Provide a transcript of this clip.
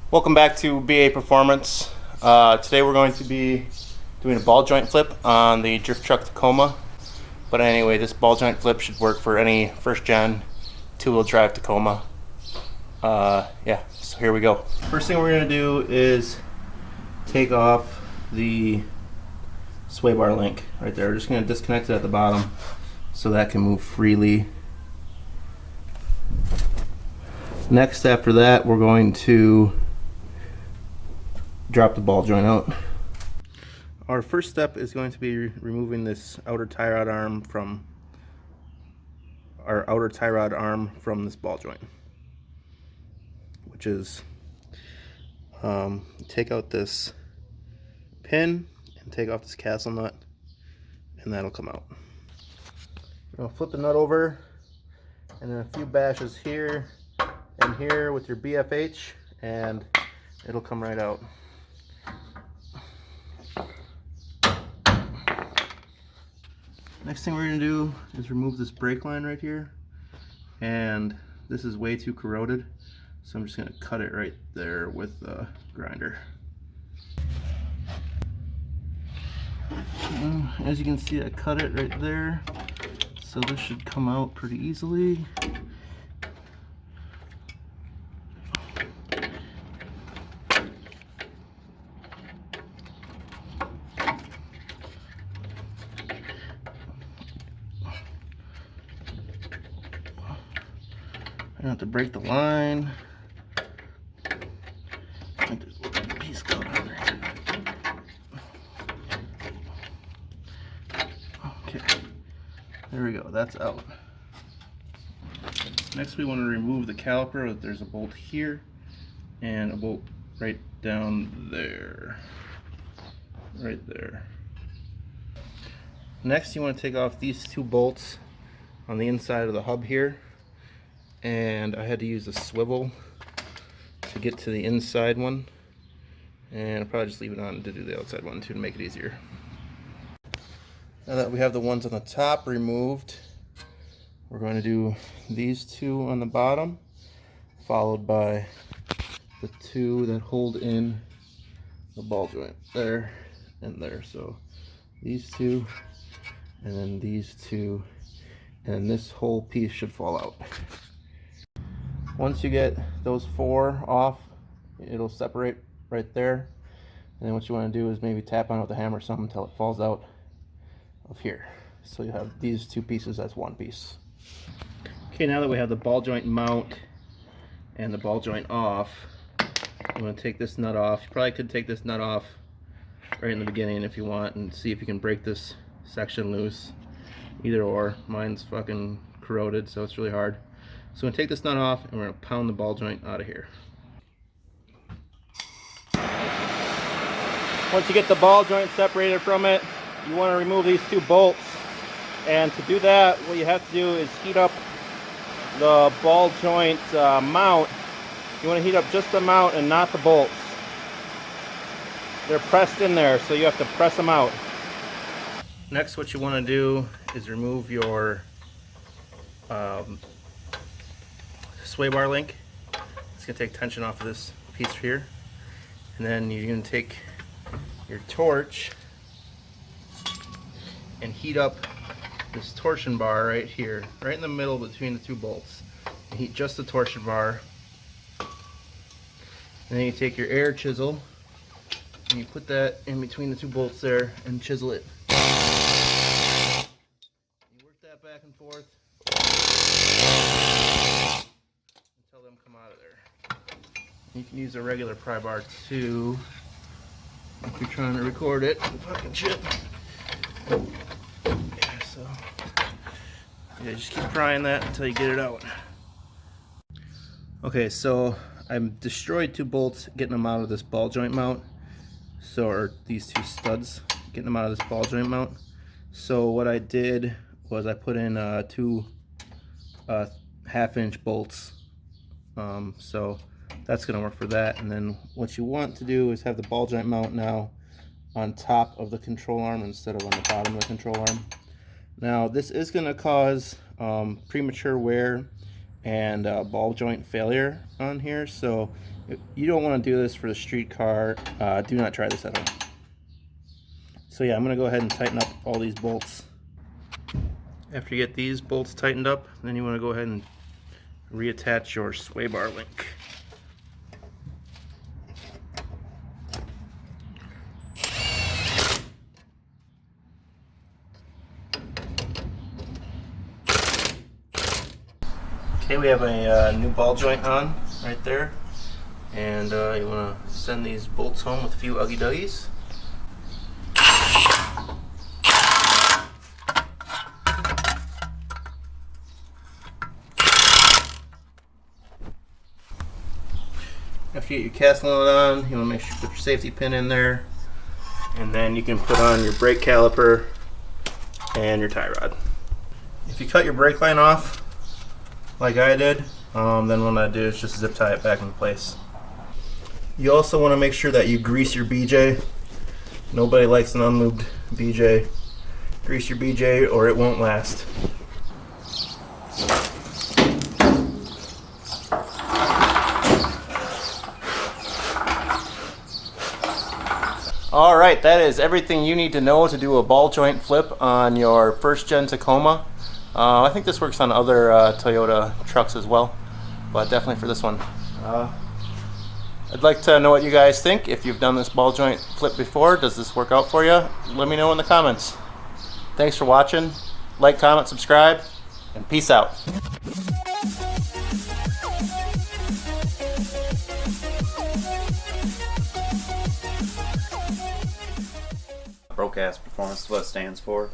Welcome back to BA Performance. Today we're going to be doing a ball joint flip on the drift truck Tacoma. But anyway, this ball joint flip should work for any first gen two-wheel drive Tacoma. Yeah, so here we go. First thing we're going to do is take off the sway bar link right there. We're just going to disconnect it at the bottom so that can move freely. Next, after that, we're going to drop the ball joint out. Our first step is going to be removing this outer tie rod arm from this ball joint, which is take out this pin and take off this castle nut, and that'll come out. We're gonna flip the nut over, and then a few bashes here and here with your BFH, and it'll come right out. Next thing we're going to do is remove this brake line right here, and this is way too corroded, so I'm just going to cut it right there with the grinder. As you can see, I cut it right there, so this should come out pretty easily. I have to break the line. I think there's a little piece caught on there. Okay, there we go, that's out. Next we want to remove the caliper. There's a bolt here and a bolt right down there. Right there. Next you want to take off these two bolts on the inside of the hub here. And I had to use a swivel to get to the inside one, and I'll probably just leave it on to do the outside one too to make it easier. Now that we have the ones on the top removed, we're going to do these two on the bottom, followed by the two that hold in the ball joint there and there. So these two, and then these two, and this whole piece should fall out. Once you get those four off, it'll separate right there. And then what you want to do is maybe tap on it with a hammer or something until it falls out of here. So you have these two pieces as one piece. Okay, now that we have the ball joint mount and the ball joint off, I'm going to take this nut off. You probably could take this nut off right in the beginning if you want and see if you can break this section loose. Either or. Mine's fucking corroded, so it's really hard. So I'm going to take this nut off and we're going to pound the ball joint out of here. Once you get the ball joint separated from it, you want to remove these two bolts. And to do that, what you have to do is heat up the ball joint mount. You want to heat up just the mount and not the bolts. They're pressed in there, so you have to press them out. Next, what you want to do is remove your sway bar link. It's going to take tension off of this piece here, and then you're going to take your torch and heat up this torsion bar right here, right in the middle between the two bolts. And heat just the torsion bar, and then you take your air chisel and you put that in between the two bolts there and chisel it. You work that back and forth until them come out of there. You can use a regular pry bar too if you're trying to record it. Fucking shit. Yeah, so yeah, just keep prying that until you get it out. Okay, so I've destroyed two bolts getting them out of this ball joint mount. So are these two studs getting them out of this ball joint mount. So what I did was I put in two 1/2-inch bolts. So that's going to work for that. And then what you want to do is have the ball joint mount now on top of the control arm instead of on the bottom of the control arm. Now this is going to cause premature wear and ball joint failure on here, so if you don't want to do this for the street car, do not try this at home. So yeah, I'm going to go ahead and tighten up all these bolts. After you get these bolts tightened up, then you want to go ahead and reattach your sway bar link. Okay, we have a new ball joint on right there, and you want to send these bolts home with a few Uggy Duggies. After you get your cast lid on, you want to make sure you put your safety pin in there, and then you can put on your brake caliper and your tie rod. If you cut your brake line off, like I did, then what I do is just zip tie it back in place. You also want to make sure that you grease your BJ. Nobody likes an unlubed BJ. Grease your BJ or it won't last. Alright, that is everything you need to know to do a ball joint flip on your first gen Tacoma. I think this works on other Toyota trucks as well, but definitely for this one. I'd like to know what you guys think. If you've done this ball joint flip before, does this work out for you? Let me know in the comments. Thanks for watching. Like, comment, subscribe, and peace out. Broke-ass performance is what it stands for.